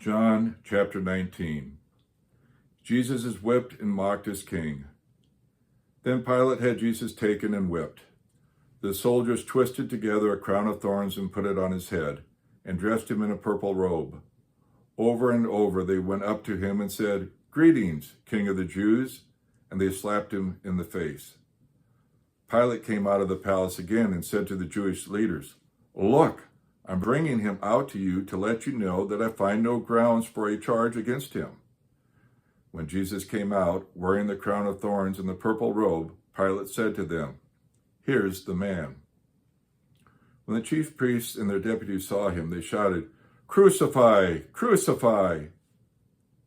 John chapter 19. Jesus is whipped and mocked as king. Then Pilate had Jesus taken and whipped. The soldiers twisted together a crown of thorns and put it on his head, and dressed him in a purple robe. Over and over they went up to him and said, "Greetings, King of the Jews," and they slapped him in the face. Pilate came out of the palace again and said to the Jewish leaders, "Look, I'm bringing him out to you to let you know that I find no grounds for a charge against him." When Jesus came out, wearing the crown of thorns and the purple robe, Pilate said to them, "Here's the man." When the chief priests and their deputies saw him, they shouted, "Crucify! Crucify!"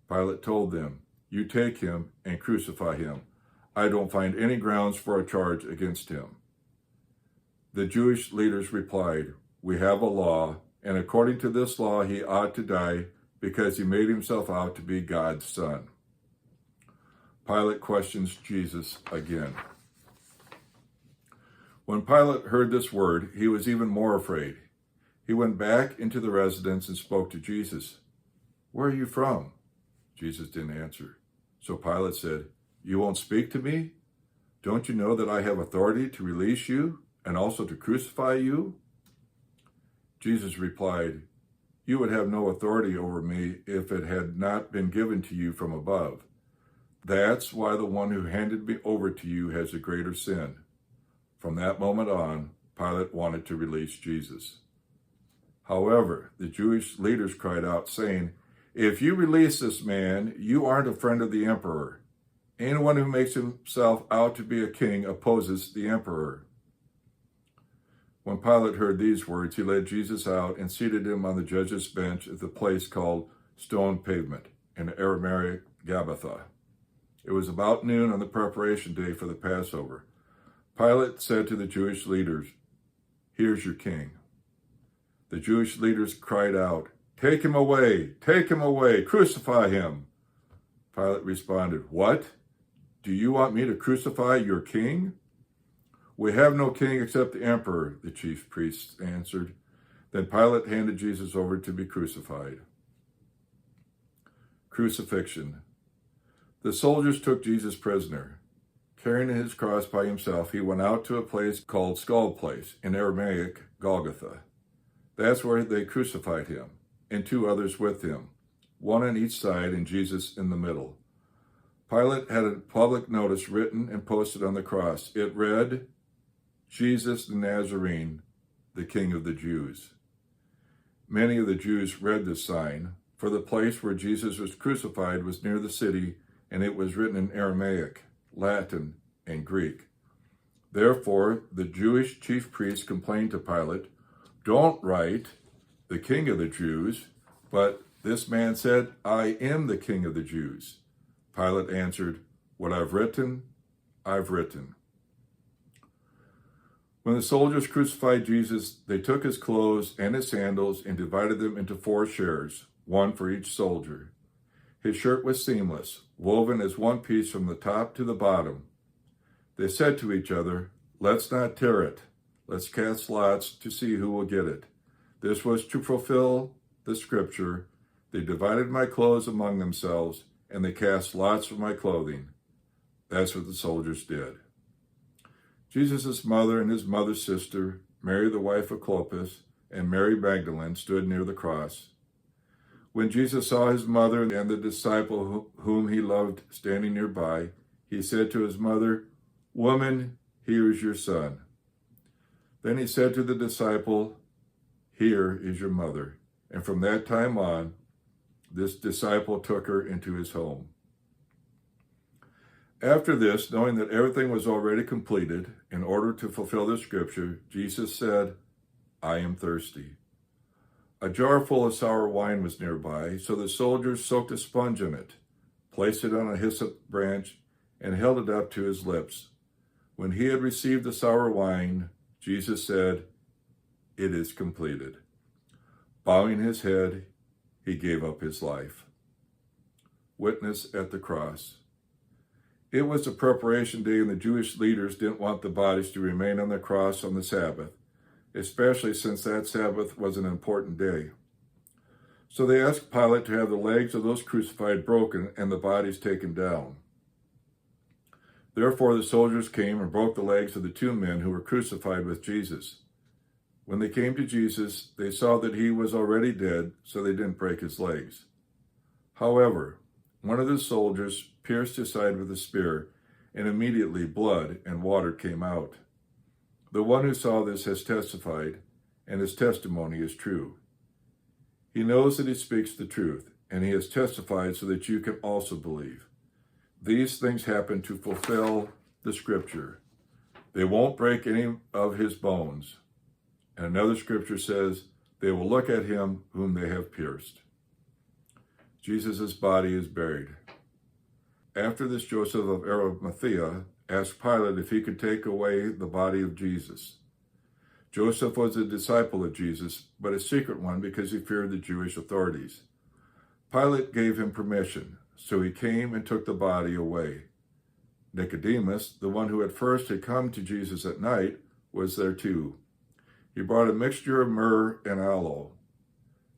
Pilate told them, "You take him and crucify him. I don't find any grounds for a charge against him." The Jewish leaders replied, "We have a law, and according to this law he ought to die because he made himself out to be God's son." Pilate questions Jesus again. When Pilate heard this word, he was even more afraid. He went back into the residence and spoke to Jesus. "Where are you from?" Jesus didn't answer. So Pilate said, "You won't speak to me? Don't you know that I have authority to release you and also to crucify you?" Jesus replied, "You would have no authority over me if it had not been given to you from above. That's why the one who handed me over to you has a greater sin." From that moment on, Pilate wanted to release Jesus. However, the Jewish leaders cried out, saying, "If you release this man, you aren't a friend of the emperor. Anyone who makes himself out to be a king opposes the emperor." When Pilate heard these words, he led Jesus out and seated him on the judge's bench at the place called Stone Pavement, in Aramaic Gabbatha. It was about noon on the preparation day for the Passover. Pilate said to the Jewish leaders, "Here's your king." The Jewish leaders cried out, "Take him away! Take him away! Crucify him!" Pilate responded, "What? Do you want me to crucify your king?" "We have no king except the emperor," the chief priests answered. Then Pilate handed Jesus over to be crucified. Crucifixion. The soldiers took Jesus prisoner. Carrying his cross by himself, he went out to a place called Skull Place, in Aramaic Golgotha. That's where they crucified him, and two others with him, one on each side and Jesus in the middle. Pilate had a public notice written and posted on the cross. It read, "Jesus the Nazarene, the King of the Jews." Many of the Jews read this sign, for the place where Jesus was crucified was near the city, and it was written in Aramaic, Latin, and Greek. Therefore, the Jewish chief priests complained to Pilate, "Don't write, 'the King of the Jews,' but this man said, 'I am the King of the Jews.'" Pilate answered, "What I've written, I've written." When the soldiers crucified Jesus, they took his clothes and his sandals and divided them into 4 shares, one for each soldier. His shirt was seamless, woven as one piece from the top to the bottom. They said to each other, "Let's not tear it. Let's cast lots to see who will get it." This was to fulfill the scripture, "They divided my clothes among themselves, and they cast lots for my clothing." That's what the soldiers did. Jesus' mother and his mother's sister, Mary the wife of Clopas, and Mary Magdalene stood near the cross. When Jesus saw his mother and the disciple whom he loved standing nearby, he said to his mother, "Woman, here is your son." Then he said to the disciple, "Here is your mother." And from that time on, this disciple took her into his home. After this, knowing that everything was already completed, in order to fulfill the scripture, Jesus said, "I am thirsty." A jar full of sour wine was nearby, so the soldiers soaked a sponge in it, placed it on a hyssop branch, and held it up to his lips. When he had received the sour wine, Jesus said, "It is completed." Bowing his head, he gave up his life. Witness at the cross. It was the preparation day, and the Jewish leaders didn't want the bodies to remain on the cross on the Sabbath, especially since that Sabbath was an important day. So they asked Pilate to have the legs of those crucified broken and the bodies taken down. Therefore the soldiers came and broke the legs of the two men who were crucified with Jesus. When they came to Jesus, they saw that he was already dead, so they didn't break his legs. However, one of the soldiers pierced his side with a spear, and immediately blood and water came out. The one who saw this has testified, and his testimony is true. He knows that he speaks the truth, and he has testified so that you can also believe. These things happen to fulfill the scripture. They won't break any of his bones. And another scripture says, they will look at him whom they have pierced. Jesus' body is buried. After this, Joseph of Arimathea asked Pilate if he could take away the body of Jesus. Joseph was a disciple of Jesus, but a secret one because he feared the Jewish authorities. Pilate gave him permission, so he came and took the body away. Nicodemus, the one who at first had come to Jesus at night, was there too. He brought a mixture of myrrh and aloe,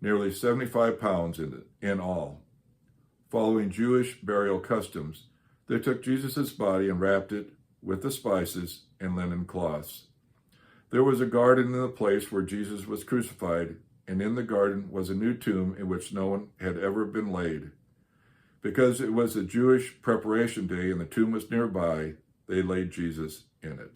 nearly 75 pounds in all. Following Jewish burial customs, they took Jesus' body and wrapped it with the spices and linen cloths. There was a garden in the place where Jesus was crucified, and in the garden was a new tomb in which no one had ever been laid. Because it was a Jewish preparation day and the tomb was nearby, they laid Jesus in it.